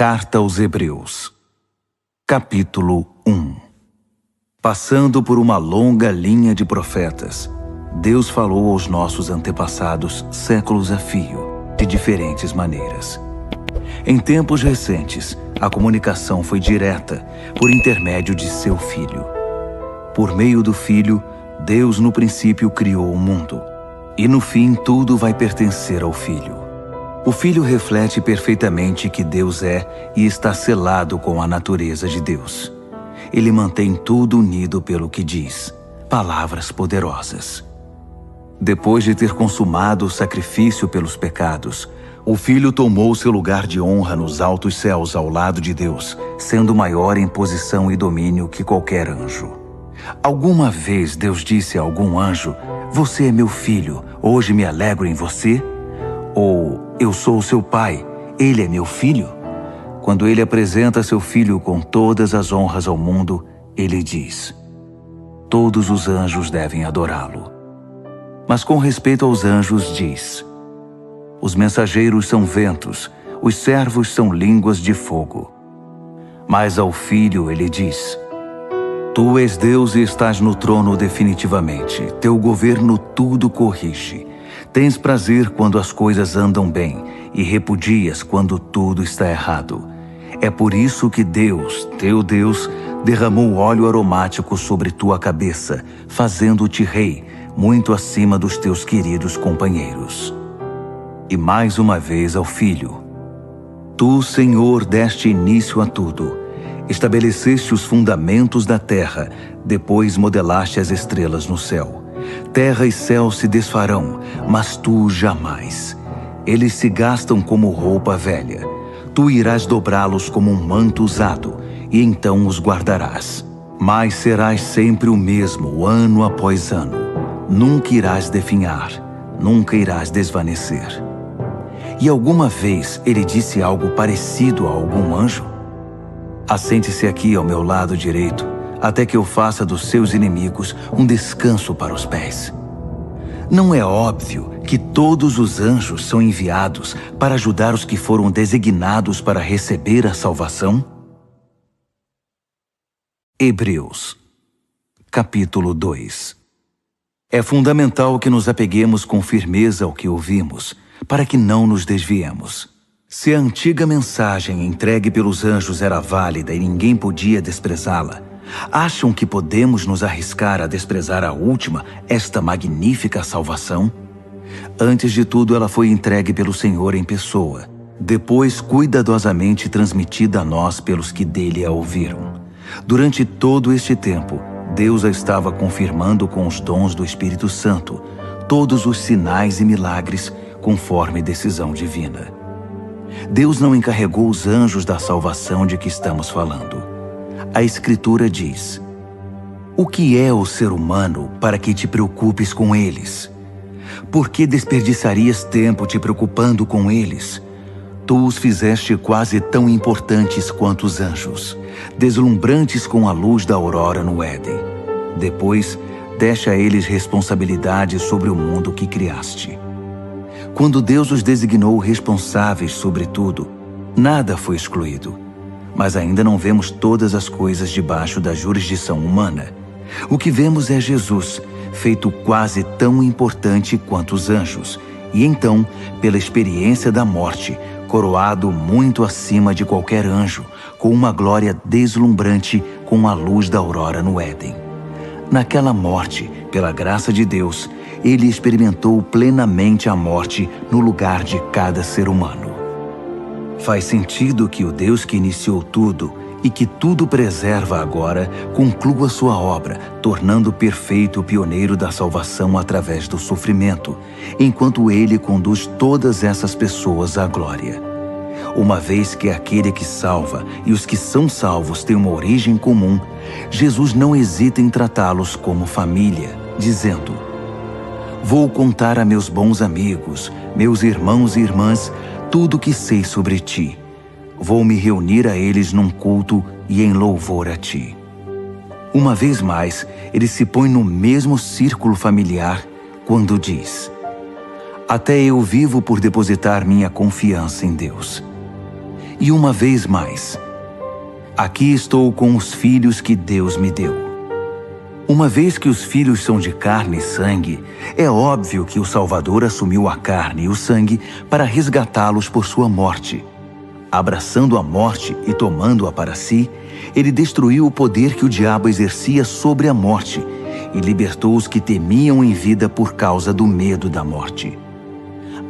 Carta aos Hebreus, capítulo 1. Passando por uma longa linha de profetas, Deus falou aos nossos antepassados séculos a fio, de diferentes maneiras. Em tempos recentes, a comunicação foi direta, por intermédio de seu Filho. Por meio do Filho, Deus no princípio criou o mundo, e no fim tudo vai pertencer ao Filho. O Filho reflete perfeitamente que Deus é e está selado com a natureza de Deus. Ele mantém tudo unido pelo que diz, palavras poderosas. Depois de ter consumado o sacrifício pelos pecados, o Filho tomou seu lugar de honra nos altos céus ao lado de Deus, sendo maior em posição e domínio que qualquer anjo. Alguma vez Deus disse a algum anjo: "Você é meu filho, hoje me alegro em você"? Ou "Eu sou seu pai, ele é meu filho"? Quando ele apresenta seu filho com todas as honras ao mundo, ele diz: todos os anjos devem adorá-lo. Mas com respeito aos anjos diz: os mensageiros são ventos, os servos são línguas de fogo. Mas ao filho ele diz: tu és Deus e estás no trono definitivamente, teu governo tudo corrige. Tens prazer quando as coisas andam bem e repudias quando tudo está errado. É por isso que Deus, teu Deus, derramou óleo aromático sobre tua cabeça, fazendo-te rei, muito acima dos teus queridos companheiros. E mais uma vez ao Filho: tu, Senhor, deste início a tudo. Estabeleceste os fundamentos da terra, depois modelaste as estrelas no céu. Terra e céu se desfarão, mas tu jamais. Eles se gastam como roupa velha. Tu irás dobrá-los como um manto usado, e então os guardarás. Mas serás sempre o mesmo, ano após ano. Nunca irás definhar, nunca irás desvanecer. E alguma vez ele disse algo parecido a algum anjo? Assente-se aqui ao meu lado direito, até que eu faça dos seus inimigos um descanso para os pés. Não é óbvio que todos os anjos são enviados para ajudar os que foram designados para receber a salvação? Hebreus, capítulo 2. É fundamental que nos apeguemos com firmeza ao que ouvimos, para que não nos desviemos. Se a antiga mensagem entregue pelos anjos era válida e ninguém podia desprezá-la, acham que podemos nos arriscar a desprezar a última, esta magnífica salvação? Antes de tudo, ela foi entregue pelo Senhor em pessoa, depois cuidadosamente transmitida a nós pelos que dele a ouviram. Durante todo este tempo, Deus a estava confirmando com os dons do Espírito Santo, todos os sinais e milagres, conforme decisão divina. Deus não encarregou os anjos da salvação de que estamos falando. A Escritura diz: o que é o ser humano para que te preocupes com eles? Por que desperdiçarias tempo te preocupando com eles? Tu os fizeste quase tão importantes quanto os anjos, deslumbrantes com a luz da aurora no Éden. Depois, deste a eles responsabilidade sobre o mundo que criaste. Quando Deus os designou responsáveis sobre tudo, nada foi excluído. Mas ainda não vemos todas as coisas debaixo da jurisdição humana. O que vemos é Jesus, feito quase tão importante quanto os anjos, e então, pela experiência da morte, coroado muito acima de qualquer anjo, com uma glória deslumbrante com a luz da aurora no Éden. Naquela morte, pela graça de Deus, ele experimentou plenamente a morte no lugar de cada ser humano. Faz sentido que o Deus que iniciou tudo e que tudo preserva agora conclua sua obra, tornando perfeito o pioneiro da salvação através do sofrimento, enquanto ele conduz todas essas pessoas à glória. Uma vez que aquele que salva e os que são salvos têm uma origem comum, Jesus não hesita em tratá-los como família, dizendo: vou contar a meus bons amigos, meus irmãos e irmãs, tudo o que sei sobre ti. Vou me reunir a eles num culto e em louvor a ti. Uma vez mais, ele se põe no mesmo círculo familiar quando diz: até eu vivo por depositar minha confiança em Deus. E uma vez mais, aqui estou com os filhos que Deus me deu. Uma vez que os filhos são de carne e sangue, é óbvio que o Salvador assumiu a carne e o sangue para resgatá-los por sua morte. Abraçando a morte e tomando-a para si, ele destruiu o poder que o diabo exercia sobre a morte e libertou os que temiam em vida por causa do medo da morte.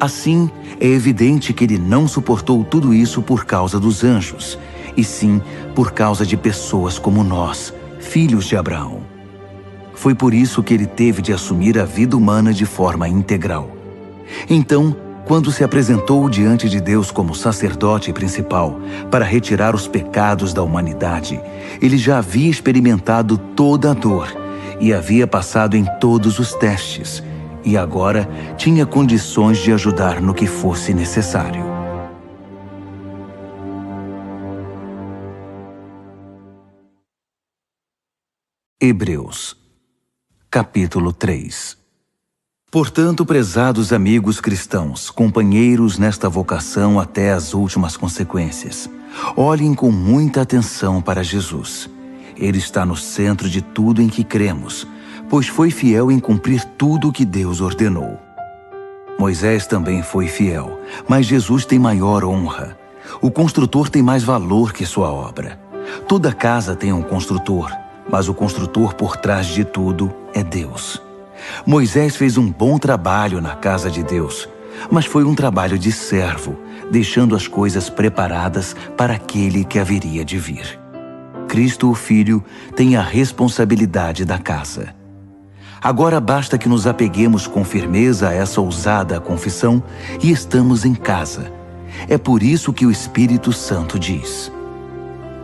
Assim, é evidente que ele não suportou tudo isso por causa dos anjos, e sim por causa de pessoas como nós, filhos de Abraão. Foi por isso que ele teve de assumir a vida humana de forma integral. Então, quando se apresentou diante de Deus como sacerdote principal para retirar os pecados da humanidade, ele já havia experimentado toda a dor e havia passado em todos os testes, e agora tinha condições de ajudar no que fosse necessário. Hebreus, capítulo 3. Portanto, prezados amigos cristãos, companheiros nesta vocação até as últimas consequências, olhem com muita atenção para Jesus. Ele está no centro de tudo em que cremos, pois foi fiel em cumprir tudo o que Deus ordenou. Moisés também foi fiel, mas Jesus tem maior honra. O construtor tem mais valor que sua obra. Toda casa tem um construtor, mas o construtor por trás de tudo é Deus. Moisés fez um bom trabalho na casa de Deus, mas foi um trabalho de servo, deixando as coisas preparadas para aquele que haveria de vir. Cristo, o Filho, tem a responsabilidade da casa. Agora basta que nos apeguemos com firmeza a essa ousada confissão e estamos em casa. É por isso que o Espírito Santo diz: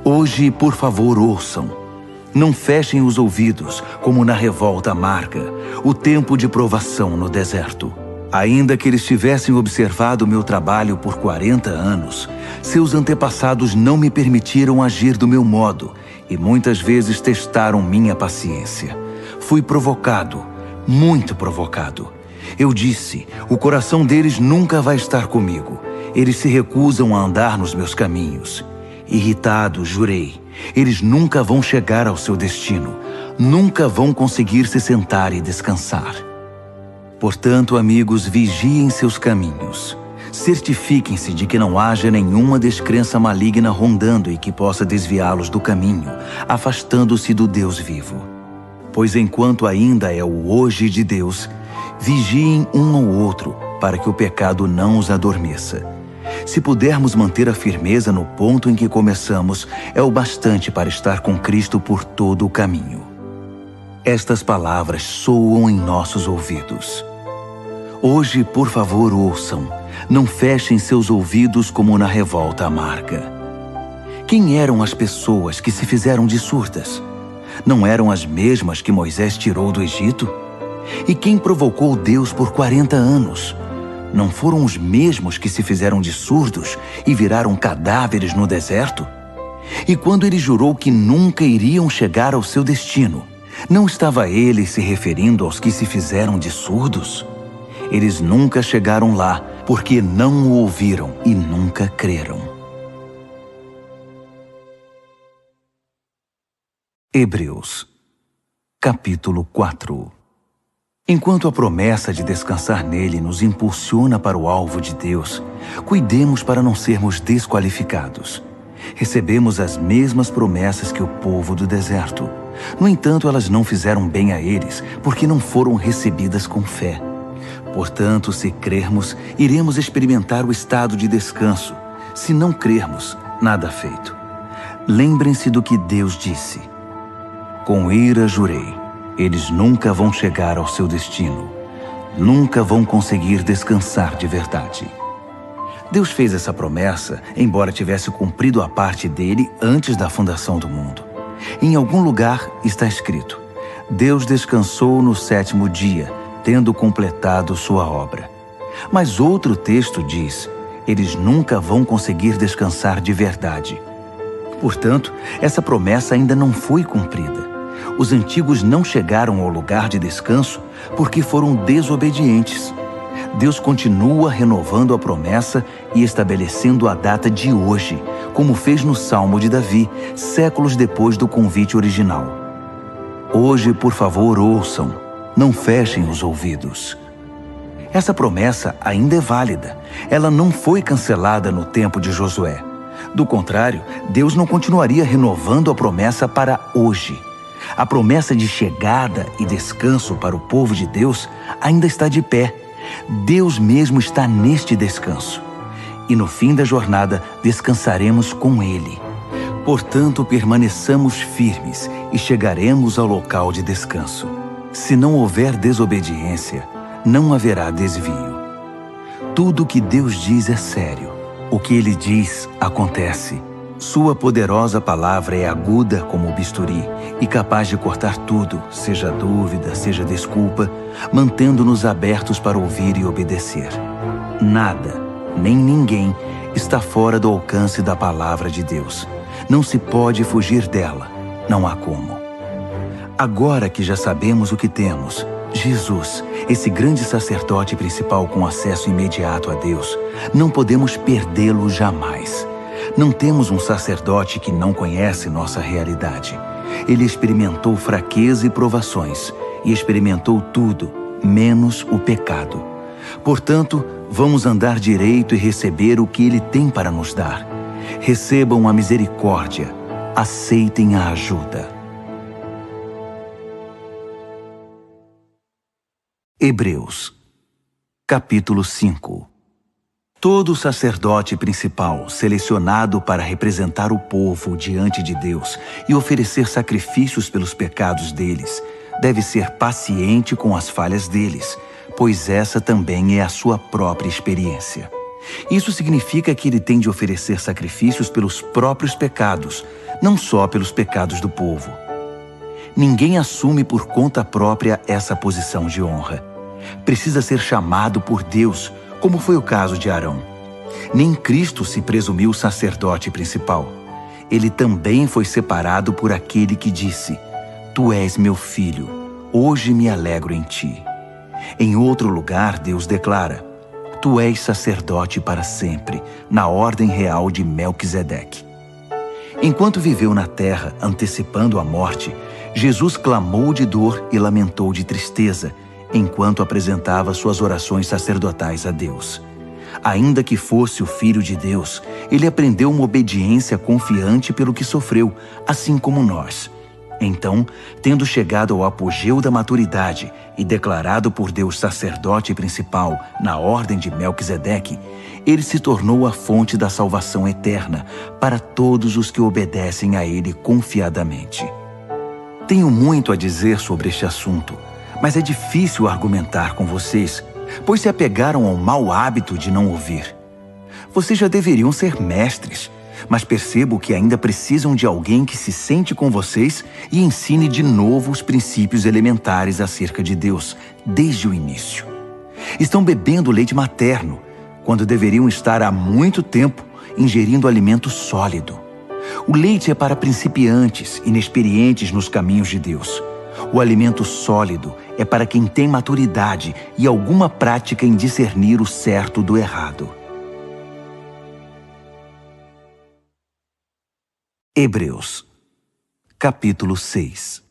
hoje, por favor, ouçam. Não fechem os ouvidos, como na revolta amarga, o tempo de provação no deserto. Ainda que eles tivessem observado meu trabalho por 40 anos, seus antepassados não me permitiram agir do meu modo e muitas vezes testaram minha paciência. Fui provocado, muito provocado. Eu disse, o coração deles nunca vai estar comigo. Eles se recusam a andar nos meus caminhos. Irritado, jurei, eles nunca vão chegar ao seu destino, nunca vão conseguir se sentar e descansar. Portanto, amigos, vigiem seus caminhos. Certifiquem-se de que não haja nenhuma descrença maligna rondando e que possa desviá-los do caminho, afastando-se do Deus vivo. Pois enquanto ainda é o hoje de Deus, vigiem um ao outro, para que o pecado não os adormeça. Se pudermos manter a firmeza no ponto em que começamos, é o bastante para estar com Cristo por todo o caminho. Estas palavras soam em nossos ouvidos. Hoje, por favor, ouçam. Não fechem seus ouvidos como na revolta amarga. Quem eram as pessoas que se fizeram de surdas? Não eram as mesmas que Moisés tirou do Egito? E quem provocou Deus por 40 anos? Não foram os mesmos que se fizeram de surdos e viraram cadáveres no deserto? E quando ele jurou que nunca iriam chegar ao seu destino, não estava ele se referindo aos que se fizeram de surdos? Eles nunca chegaram lá porque não o ouviram e nunca creram. Hebreus, capítulo 4. Enquanto a promessa de descansar nele nos impulsiona para o alvo de Deus, cuidemos para não sermos desqualificados. Recebemos as mesmas promessas que o povo do deserto. No entanto, elas não fizeram bem a eles, porque não foram recebidas com fé. Portanto, se crermos, iremos experimentar o estado de descanso. Se não crermos, nada feito. Lembrem-se do que Deus disse: com ira jurei, eles nunca vão chegar ao seu destino. Nunca vão conseguir descansar de verdade. Deus fez essa promessa, embora tivesse cumprido a parte dele antes da fundação do mundo. Em algum lugar está escrito: Deus descansou no 7º dia, tendo completado sua obra. Mas outro texto diz: eles nunca vão conseguir descansar de verdade. Portanto, essa promessa ainda não foi cumprida. Os antigos não chegaram ao lugar de descanso porque foram desobedientes. Deus continua renovando a promessa e estabelecendo a data de hoje, como fez no Salmo de Davi, séculos depois do convite original. Hoje, por favor, ouçam, não fechem os ouvidos. Essa promessa ainda é válida. Ela não foi cancelada no tempo de Josué. Do contrário, Deus não continuaria renovando a promessa para hoje. A promessa de chegada e descanso para o povo de Deus ainda está de pé. Deus mesmo está neste descanso. E no fim da jornada, descansaremos com Ele. Portanto, permaneçamos firmes e chegaremos ao local de descanso. Se não houver desobediência, não haverá desvio. Tudo o que Deus diz é sério. O que Ele diz, acontece. Sua poderosa palavra é aguda como o bisturi e capaz de cortar tudo, seja dúvida, seja desculpa, mantendo-nos abertos para ouvir e obedecer. Nada, nem ninguém, está fora do alcance da palavra de Deus. Não se pode fugir dela. Não há como. Agora que já sabemos o que temos, Jesus, esse grande sacerdote principal com acesso imediato a Deus, não podemos perdê-lo jamais. Não temos um sacerdote que não conhece nossa realidade. Ele experimentou fraqueza e provações, e experimentou tudo, menos o pecado. Portanto, vamos andar direito e receber o que Ele tem para nos dar. Recebam a misericórdia, aceitem a ajuda. Hebreus, capítulo 5. Todo sacerdote principal, selecionado para representar o povo diante de Deus e oferecer sacrifícios pelos pecados deles, deve ser paciente com as falhas deles, pois essa também é a sua própria experiência. Isso significa que ele tem de oferecer sacrifícios pelos próprios pecados, não só pelos pecados do povo. Ninguém assume por conta própria essa posição de honra. Precisa ser chamado por Deus, como foi o caso de Arão. Nem Cristo se presumiu sacerdote principal. Ele também foi separado por aquele que disse: Tu és meu filho, hoje me alegro em ti. Em outro lugar, Deus declara: Tu és sacerdote para sempre, na ordem real de Melquisedeque. Enquanto viveu na terra, antecipando a morte, Jesus clamou de dor e lamentou de tristeza, enquanto apresentava suas orações sacerdotais a Deus. Ainda que fosse o Filho de Deus, ele aprendeu uma obediência confiante pelo que sofreu, assim como nós. Então, tendo chegado ao apogeu da maturidade e declarado por Deus sacerdote principal na ordem de Melquisedeque, ele se tornou a fonte da salvação eterna para todos os que obedecem a ele confiadamente. Tenho muito a dizer sobre este assunto, mas é difícil argumentar com vocês, pois se apegaram ao mau hábito de não ouvir. Vocês já deveriam ser mestres, mas percebo que ainda precisam de alguém que se sente com vocês e ensine de novo os princípios elementares acerca de Deus, desde o início. Estão bebendo leite materno, quando deveriam estar há muito tempo ingerindo alimento sólido. O leite é para principiantes, inexperientes nos caminhos de Deus. O alimento sólido é para quem tem maturidade e alguma prática em discernir o certo do errado. Hebreus, capítulo 6.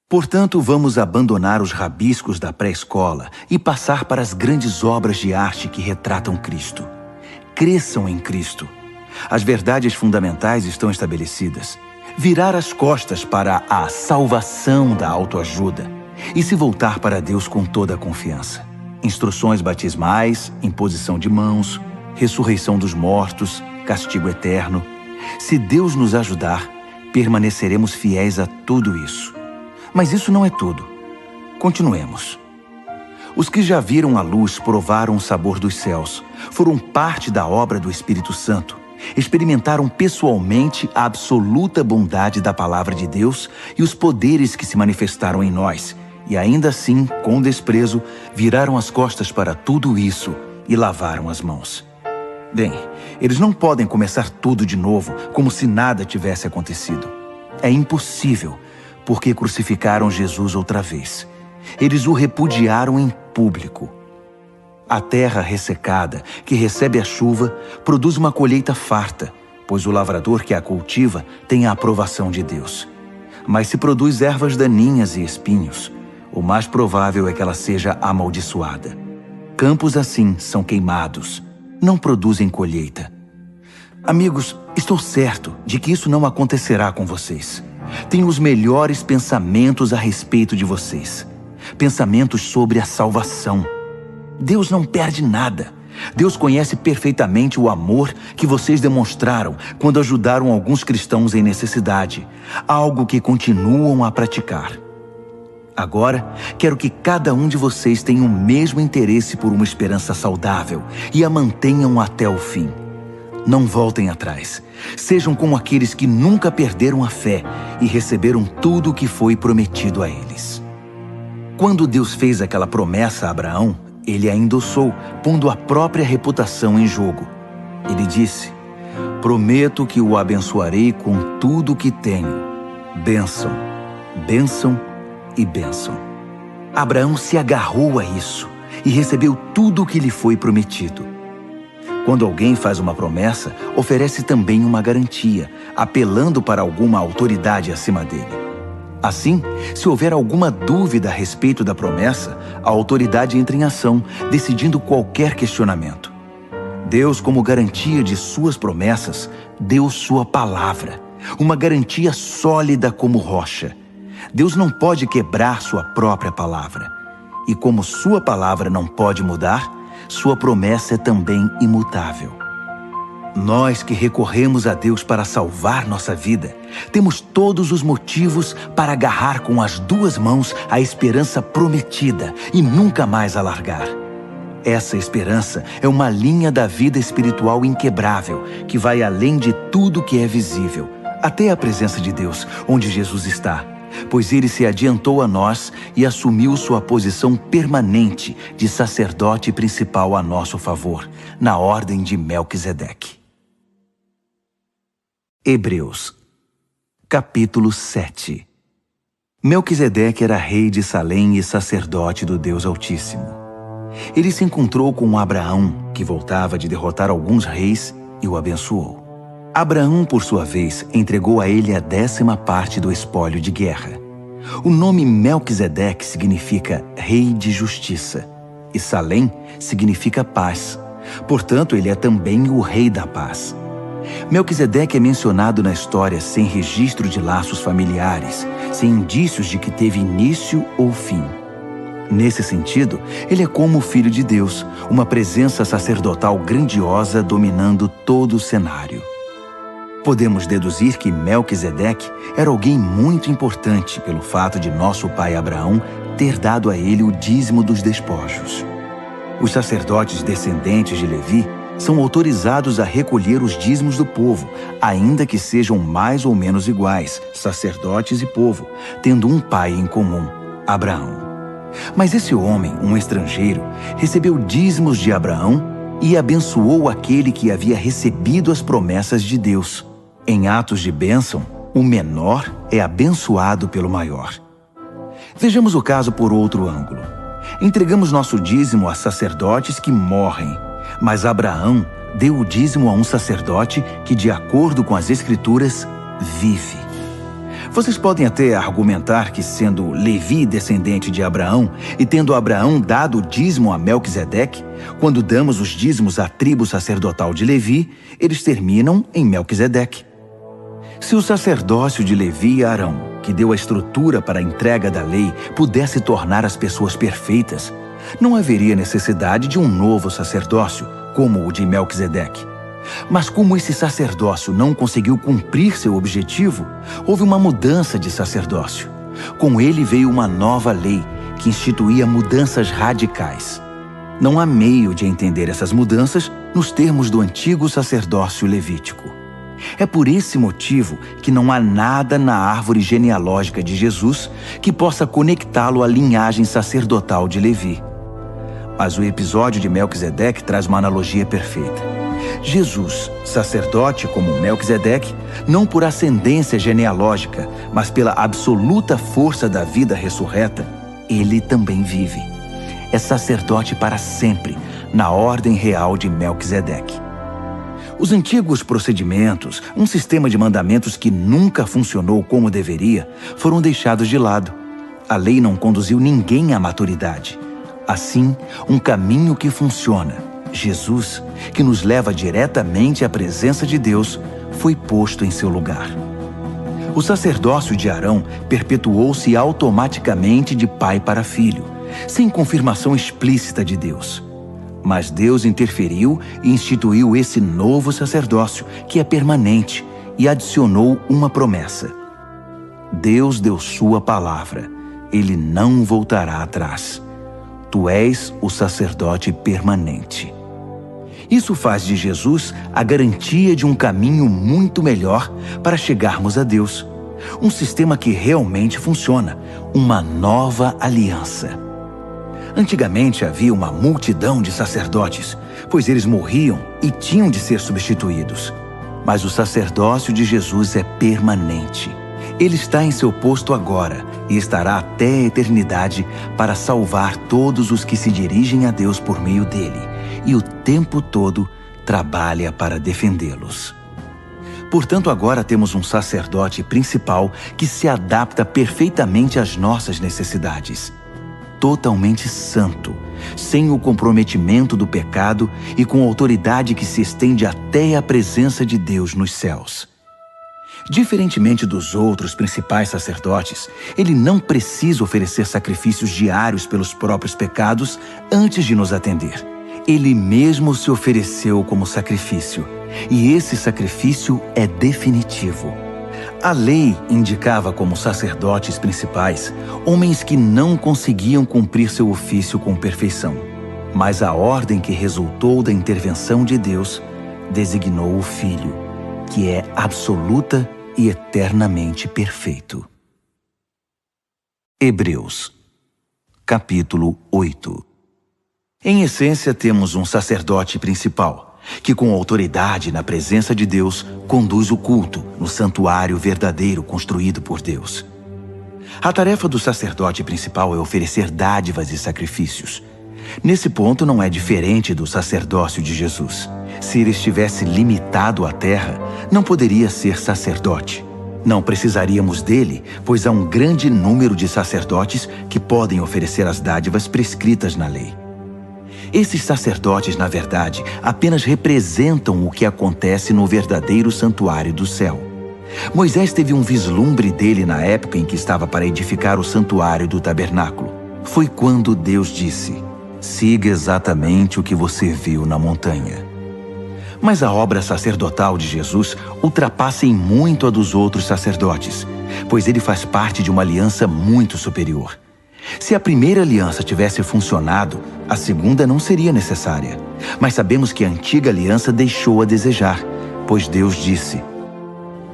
Portanto, vamos abandonar os rabiscos da pré-escola e passar para as grandes obras de arte que retratam Cristo. Cresçam em Cristo. As verdades fundamentais estão estabelecidas. Virar as costas para a salvação da autoajuda e se voltar para Deus com toda a confiança. Instruções batismais, imposição de mãos, ressurreição dos mortos, castigo eterno. Se Deus nos ajudar, permaneceremos fiéis a tudo isso. Mas isso não é tudo. Continuemos. Os que já viram a luz provaram o sabor dos céus, foram parte da obra do Espírito Santo, experimentaram pessoalmente a absoluta bondade da palavra de Deus e os poderes que se manifestaram em nós, e ainda assim, com desprezo, viraram as costas para tudo isso e lavaram as mãos. Bem, eles não podem começar tudo de novo, como se nada tivesse acontecido. É impossível, porque crucificaram Jesus outra vez. Eles o repudiaram em público. A terra ressecada, que recebe a chuva, produz uma colheita farta, pois o lavrador que a cultiva tem a aprovação de Deus. Mas se produz ervas daninhas e espinhos, o mais provável é que ela seja amaldiçoada. Campos assim são queimados, não produzem colheita. Amigos, estou certo de que isso não acontecerá com vocês. Tenho os melhores pensamentos a respeito de vocês. Pensamentos sobre a salvação. Deus não perde nada. Deus conhece perfeitamente o amor que vocês demonstraram quando ajudaram alguns cristãos em necessidade, algo que continuam a praticar. Agora, quero que cada um de vocês tenha o mesmo interesse por uma esperança saudável e a mantenham até o fim. Não voltem atrás. Sejam como aqueles que nunca perderam a fé e receberam tudo o que foi prometido a eles. Quando Deus fez aquela promessa a Abraão, ele a endossou, pondo a própria reputação em jogo. Ele disse: prometo que o abençoarei com tudo o que tenho. Bênção, bênção e bênção. Abraão se agarrou a isso e recebeu tudo o que lhe foi prometido. Quando alguém faz uma promessa, oferece também uma garantia, apelando para alguma autoridade acima dele. Assim, se houver alguma dúvida a respeito da promessa, a autoridade entra em ação, decidindo qualquer questionamento. Deus, como garantia de suas promessas, deu sua palavra, uma garantia sólida como rocha. Deus não pode quebrar sua própria palavra. E como sua palavra não pode mudar, sua promessa é também imutável. Nós que recorremos a Deus para salvar nossa vida, temos todos os motivos para agarrar com as duas mãos a esperança prometida e nunca mais a largar. Essa esperança é uma linha da vida espiritual inquebrável, que vai além de tudo que é visível, até a presença de Deus, onde Jesus está. Pois ele se adiantou a nós e assumiu sua posição permanente de sacerdote principal a nosso favor, na ordem de Melquisedeque. Hebreus, capítulo 7. Melquisedeque era rei de Salém e sacerdote do Deus Altíssimo. Ele se encontrou com Abraão, que voltava de derrotar alguns reis, e o abençoou. Abraão, por sua vez, entregou a ele a 10ª parte do espólio de guerra. O nome Melquisedeque significa rei de justiça, e Salém significa paz. Portanto, ele é também o rei da paz. Melquisedeque é mencionado na história sem registro de laços familiares, sem indícios de que teve início ou fim. Nesse sentido, ele é como o Filho de Deus, uma presença sacerdotal grandiosa dominando todo o cenário. Podemos deduzir que Melquisedeque era alguém muito importante pelo fato de nosso pai Abraão ter dado a ele o dízimo dos despojos. Os sacerdotes descendentes de Levi são autorizados a recolher os dízimos do povo, ainda que sejam mais ou menos iguais, sacerdotes e povo, tendo um pai em comum, Abraão. Mas esse homem, um estrangeiro, recebeu dízimos de Abraão e abençoou aquele que havia recebido as promessas de Deus. Em atos de bênção, o menor é abençoado pelo maior. Vejamos o caso por outro ângulo. Entregamos nosso dízimo a sacerdotes que morrem, mas Abraão deu o dízimo a um sacerdote que, de acordo com as Escrituras, vive. Vocês podem até argumentar que, sendo Levi descendente de Abraão e tendo Abraão dado o dízimo a Melquisedeque, quando damos os dízimos à tribo sacerdotal de Levi, eles terminam em Melquisedeque. Se o sacerdócio de Levi e Arão, que deu a estrutura para a entrega da lei, pudesse tornar as pessoas perfeitas, não haveria necessidade de um novo sacerdócio, como o de Melquisedeque. Mas como esse sacerdócio não conseguiu cumprir seu objetivo, houve uma mudança de sacerdócio. Com ele veio uma nova lei, que instituía mudanças radicais. Não há meio de entender essas mudanças nos termos do antigo sacerdócio levítico. É por esse motivo que não há nada na árvore genealógica de Jesus que possa conectá-lo à linhagem sacerdotal de Levi. Mas o episódio de Melquisedeque traz uma analogia perfeita. Jesus, sacerdote como Melquisedeque, não por ascendência genealógica, mas pela absoluta força da vida ressurreta, ele também vive. É sacerdote para sempre, na ordem real de Melquisedeque. Os antigos procedimentos, um sistema de mandamentos que nunca funcionou como deveria, foram deixados de lado. A lei não conduziu ninguém à maturidade. Assim, um caminho que funciona, Jesus, que nos leva diretamente à presença de Deus, foi posto em seu lugar. O sacerdócio de Arão perpetuou-se automaticamente de pai para filho, sem confirmação explícita de Deus. Mas Deus interferiu e instituiu esse novo sacerdócio, que é permanente, e adicionou uma promessa. Deus deu sua palavra. Ele não voltará atrás. Tu és o sacerdote permanente. Isso faz de Jesus a garantia de um caminho muito melhor para chegarmos a Deus. Um sistema que realmente funciona, uma nova aliança. Antigamente havia uma multidão de sacerdotes, pois eles morriam e tinham de ser substituídos. Mas o sacerdócio de Jesus é permanente. Ele está em seu posto agora e estará até a eternidade para salvar todos os que se dirigem a Deus por meio dele, e o tempo todo trabalha para defendê-los. Portanto, agora temos um sacerdote principal que se adapta perfeitamente às nossas necessidades. Totalmente santo, sem o comprometimento do pecado e com autoridade que se estende até a presença de Deus nos céus. Diferentemente dos outros principais sacerdotes, ele não precisa oferecer sacrifícios diários pelos próprios pecados antes de nos atender. Ele mesmo se ofereceu como sacrifício, e esse sacrifício é definitivo. A lei indicava como sacerdotes principais homens que não conseguiam cumprir seu ofício com perfeição. Mas a ordem que resultou da intervenção de Deus designou o Filho, que é absoluta e eternamente perfeito. Hebreus, capítulo 8. Em essência, temos um sacerdote principal, que com autoridade na presença de Deus, conduz o culto no santuário verdadeiro construído por Deus. A tarefa do sacerdote principal é oferecer dádivas e sacrifícios. Nesse ponto não é diferente do sacerdócio de Jesus. Se ele estivesse limitado à terra, não poderia ser sacerdote. Não precisaríamos dele, pois há um grande número de sacerdotes que podem oferecer as dádivas prescritas na lei. Esses sacerdotes, na verdade, apenas representam o que acontece no verdadeiro santuário do céu. Moisés teve um vislumbre dele na época em que estava para edificar o santuário do tabernáculo. Foi quando Deus disse: siga exatamente o que você viu na montanha. Mas a obra sacerdotal de Jesus ultrapassa em muito a dos outros sacerdotes, pois ele faz parte de uma aliança muito superior. Se a primeira aliança tivesse funcionado, a segunda não seria necessária. Mas sabemos que a antiga aliança deixou a desejar, pois Deus disse: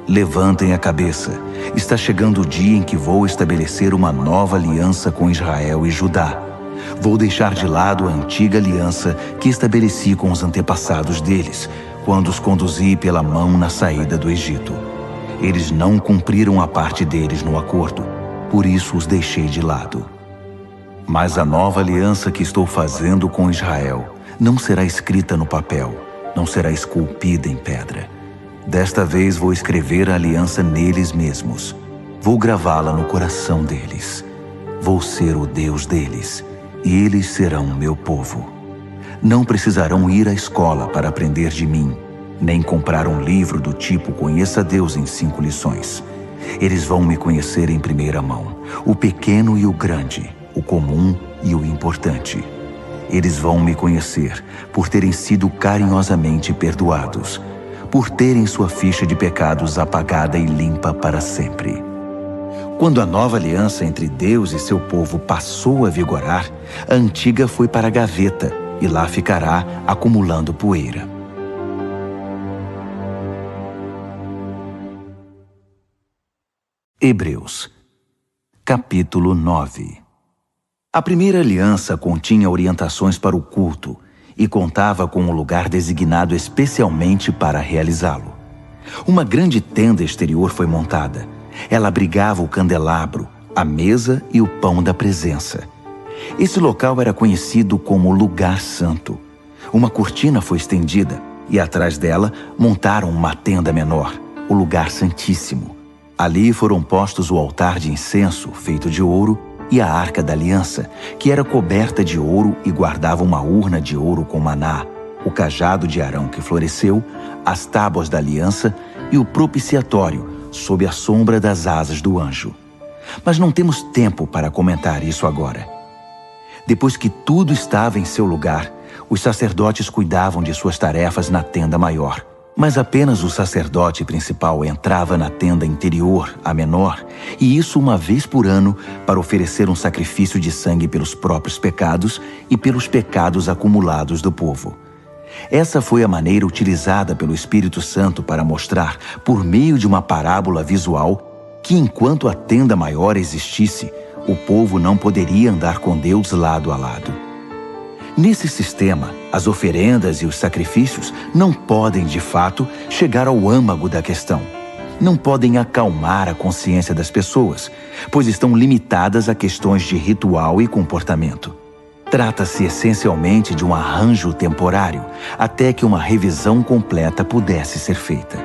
levantem a cabeça, está chegando o dia em que vou estabelecer uma nova aliança com Israel e Judá. Vou deixar de lado a antiga aliança que estabeleci com os antepassados deles, quando os conduzi pela mão na saída do Egito. Eles não cumpriram a parte deles no acordo, por isso os deixei de lado. Mas a nova aliança que estou fazendo com Israel não será escrita no papel, não será esculpida em pedra. Desta vez vou escrever a aliança neles mesmos. Vou gravá-la no coração deles. Vou ser o Deus deles, e eles serão meu povo. Não precisarão ir à escola para aprender de mim, nem comprar um livro do tipo Conheça Deus em 5 lições. Eles vão me conhecer em primeira mão, o pequeno e o grande, o comum e o importante. Eles vão me conhecer por terem sido carinhosamente perdoados, por terem sua ficha de pecados apagada e limpa para sempre. Quando a nova aliança entre Deus e seu povo passou a vigorar, a antiga foi para a gaveta e lá ficará acumulando poeira. Hebreus, capítulo 9. A primeira aliança continha orientações para o culto e contava com um lugar designado especialmente para realizá-lo. Uma grande tenda exterior foi montada. Ela abrigava o candelabro, a mesa e o pão da presença. Esse local era conhecido como Lugar Santo. Uma cortina foi estendida, e atrás dela montaram uma tenda menor, o lugar santíssimo. Ali foram postos o altar de incenso, feito de ouro, e a arca da aliança, que era coberta de ouro e guardava uma urna de ouro com maná, o cajado de Arão que floresceu, as tábuas da aliança e o propiciatório, sob a sombra das asas do anjo. Mas não temos tempo para comentar isso agora. Depois que tudo estava em seu lugar, os sacerdotes cuidavam de suas tarefas na tenda maior. Mas apenas o sacerdote principal entrava na tenda interior, a menor, e isso uma vez por ano, para oferecer um sacrifício de sangue pelos próprios pecados e pelos pecados acumulados do povo. Essa foi a maneira utilizada pelo Espírito Santo para mostrar, por meio de uma parábola visual, que enquanto a tenda maior existisse, o povo não poderia andar com Deus lado a lado. Nesse sistema, as oferendas e os sacrifícios não podem, de fato, chegar ao âmago da questão. Não podem acalmar a consciência das pessoas, pois estão limitadas a questões de ritual e comportamento. Trata-se essencialmente de um arranjo temporário, até que uma revisão completa pudesse ser feita.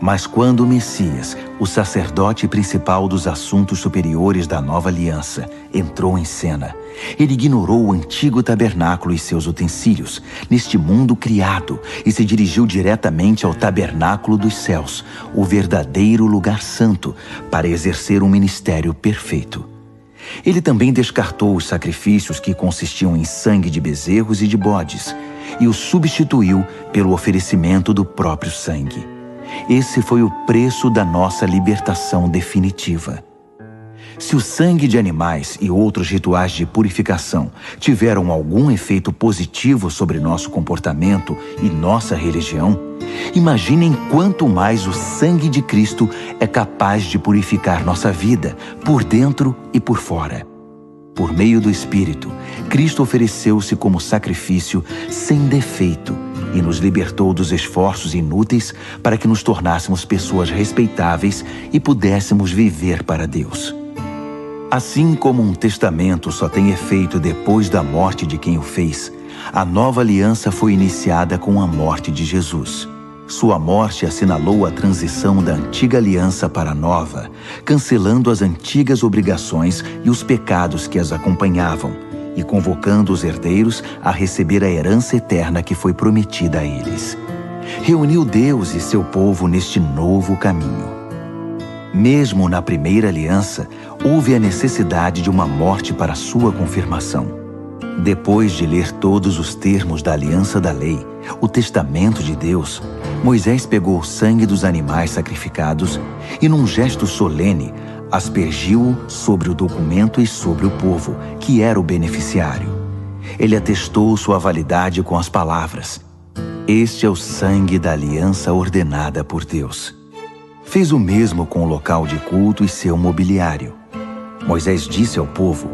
Mas quando o Messias, o sacerdote principal dos assuntos superiores da nova aliança, entrou em cena, ele ignorou o antigo tabernáculo e seus utensílios, neste mundo criado, e se dirigiu diretamente ao tabernáculo dos céus, o verdadeiro lugar santo, para exercer um ministério perfeito. Ele também descartou os sacrifícios que consistiam em sangue de bezerros e de bodes, e os substituiu pelo oferecimento do próprio sangue. Esse foi o preço da nossa libertação definitiva. Se o sangue de animais e outros rituais de purificação tiveram algum efeito positivo sobre nosso comportamento e nossa religião, imaginem quanto mais o sangue de Cristo é capaz de purificar nossa vida, por dentro e por fora. Por meio do Espírito, Cristo ofereceu-se como sacrifício sem defeito e nos libertou dos esforços inúteis para que nos tornássemos pessoas respeitáveis e pudéssemos viver para Deus. Assim como um testamento só tem efeito depois da morte de quem o fez, a nova aliança foi iniciada com a morte de Jesus. Sua morte assinalou a transição da antiga aliança para a nova, cancelando as antigas obrigações e os pecados que as acompanhavam, e convocando os herdeiros a receber a herança eterna que foi prometida a eles. Reuniu Deus e seu povo neste novo caminho. Mesmo na primeira aliança, houve a necessidade de uma morte para sua confirmação. Depois de ler todos os termos da aliança da lei, o testamento de Deus, Moisés pegou o sangue dos animais sacrificados e, num gesto solene, aspergiu-o sobre o documento e sobre o povo, que era o beneficiário. Ele atestou sua validade com as palavras: "Este é o sangue da aliança ordenada por Deus." Fez o mesmo com o local de culto e seu mobiliário. Moisés disse ao povo: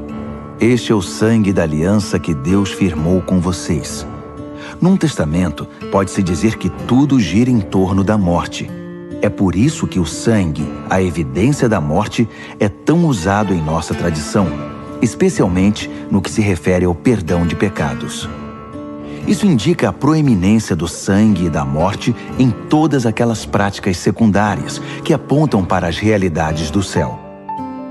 "Este é o sangue da aliança que Deus firmou com vocês." Num testamento, pode-se dizer que tudo gira em torno da morte. É por isso que o sangue, a evidência da morte, é tão usado em nossa tradição, especialmente no que se refere ao perdão de pecados. Isso indica a proeminência do sangue e da morte em todas aquelas práticas secundárias que apontam para as realidades do céu.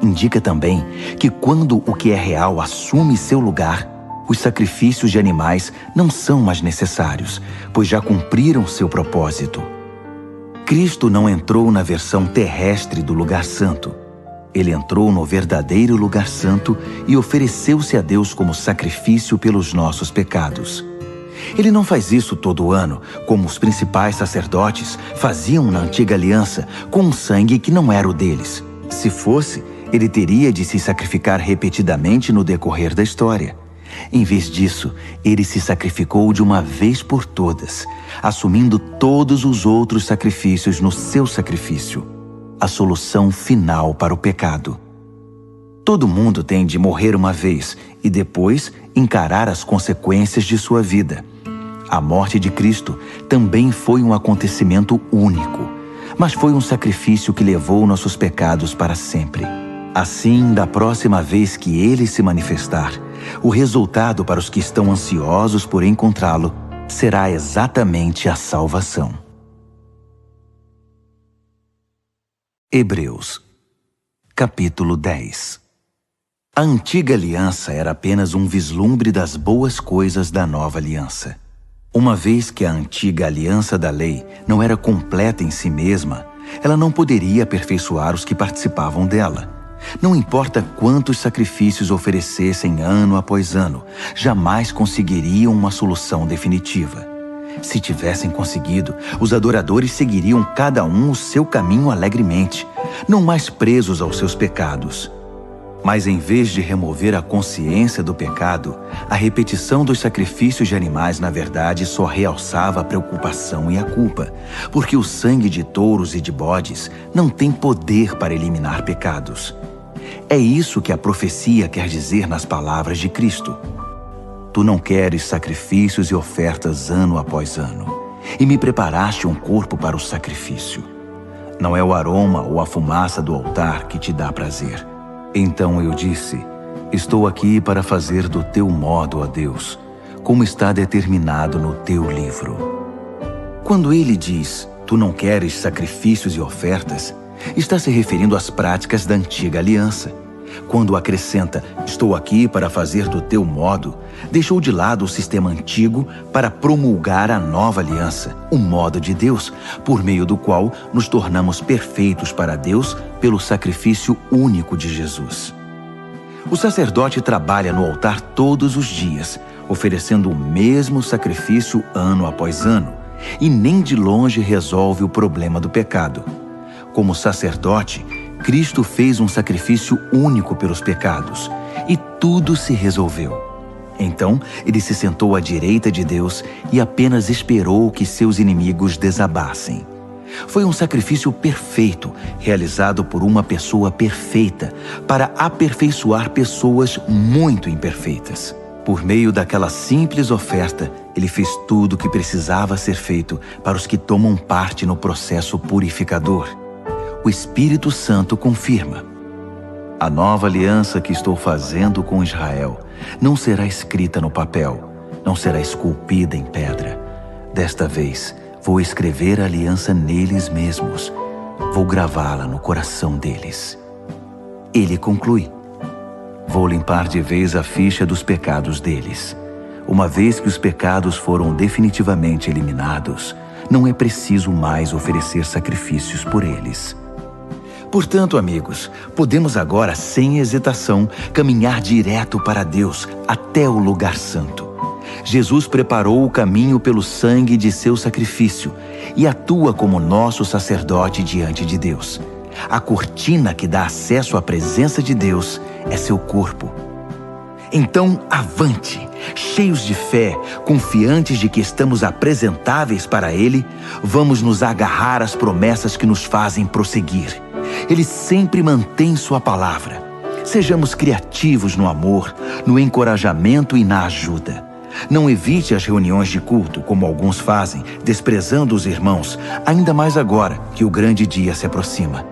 Indica também que quando o que é real assume seu lugar, os sacrifícios de animais não são mais necessários, pois já cumpriram seu propósito. Cristo não entrou na versão terrestre do lugar santo. Ele entrou no verdadeiro lugar santo e ofereceu-se a Deus como sacrifício pelos nossos pecados. Ele não faz isso todo ano, como os principais sacerdotes faziam na antiga aliança, com um sangue que não era o deles. Se fosse, ele teria de se sacrificar repetidamente no decorrer da história. Em vez disso, ele se sacrificou de uma vez por todas, assumindo todos os outros sacrifícios no seu sacrifício, a solução final para o pecado. Todo mundo tem de morrer uma vez e depois encarar as consequências de sua vida. A morte de Cristo também foi um acontecimento único, mas foi um sacrifício que levou nossos pecados para sempre. Assim, da próxima vez que ele se manifestar, o resultado para os que estão ansiosos por encontrá-lo será exatamente a salvação. Hebreus, capítulo 10. A antiga aliança era apenas um vislumbre das boas coisas da nova aliança. Uma vez que a antiga aliança da lei não era completa em si mesma, ela não poderia aperfeiçoar os que participavam dela. Não importa quantos sacrifícios oferecessem ano após ano, jamais conseguiriam uma solução definitiva. Se tivessem conseguido, os adoradores seguiriam cada um o seu caminho alegremente, não mais presos aos seus pecados. Mas em vez de remover a consciência do pecado, a repetição dos sacrifícios de animais na verdade só realçava a preocupação e a culpa, porque o sangue de touros e de bodes não tem poder para eliminar pecados. É isso que a profecia quer dizer nas palavras de Cristo. Tu não queres sacrifícios e ofertas ano após ano, e me preparaste um corpo para o sacrifício. Não é o aroma ou a fumaça do altar que te dá prazer. Então eu disse, estou aqui para fazer do teu modo, ó Deus, como está determinado no teu livro. Quando ele diz, tu não queres sacrifícios e ofertas, está se referindo às práticas da antiga aliança. Quando acrescenta, estou aqui para fazer do teu modo, deixou de lado o sistema antigo para promulgar a nova aliança, o modo de Deus, por meio do qual nos tornamos perfeitos para Deus pelo sacrifício único de Jesus. O sacerdote trabalha no altar todos os dias, oferecendo o mesmo sacrifício ano após ano, e nem de longe resolve o problema do pecado. Como sacerdote, Cristo fez um sacrifício único pelos pecados, e tudo se resolveu. Então, ele se sentou à direita de Deus e apenas esperou que seus inimigos desabassem. Foi um sacrifício perfeito, realizado por uma pessoa perfeita, para aperfeiçoar pessoas muito imperfeitas. Por meio daquela simples oferta, ele fez tudo o que precisava ser feito para os que tomam parte no processo purificador. O Espírito Santo confirma. A nova aliança que estou fazendo com Israel não será escrita no papel, não será esculpida em pedra. Desta vez, vou escrever a aliança neles mesmos. Vou gravá-la no coração deles. Ele conclui. Vou limpar de vez a ficha dos pecados deles. Uma vez que os pecados foram definitivamente eliminados, não é preciso mais oferecer sacrifícios por eles. Portanto, amigos, podemos agora, sem hesitação, caminhar direto para Deus, até o lugar santo. Jesus preparou o caminho pelo sangue de seu sacrifício e atua como nosso sacerdote diante de Deus. A cortina que dá acesso à presença de Deus é seu corpo. Então, avante, cheios de fé, confiantes de que estamos apresentáveis para Ele, vamos nos agarrar às promessas que nos fazem prosseguir. Ele sempre mantém sua palavra. Sejamos criativos no amor, no encorajamento e na ajuda. Não evite as reuniões de culto, como alguns fazem, desprezando os irmãos, ainda mais agora que o grande dia se aproxima.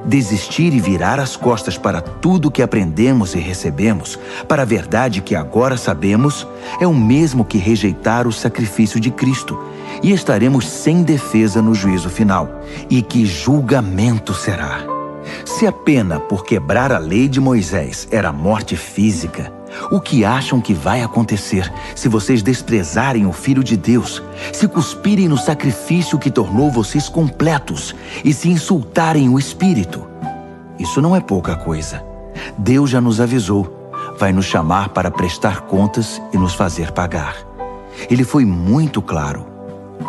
Desistir e virar as costas para tudo que aprendemos e recebemos, para a verdade que agora sabemos, é o mesmo que rejeitar o sacrifício de Cristo, e estaremos sem defesa no juízo final. E que julgamento será! Se a pena por quebrar a lei de Moisés era morte física, o que acham que vai acontecer se vocês desprezarem o Filho de Deus, se cuspirem no sacrifício que tornou vocês completos e se insultarem o Espírito? Isso não é pouca coisa. Deus já nos avisou, vai nos chamar para prestar contas e nos fazer pagar. Ele foi muito claro.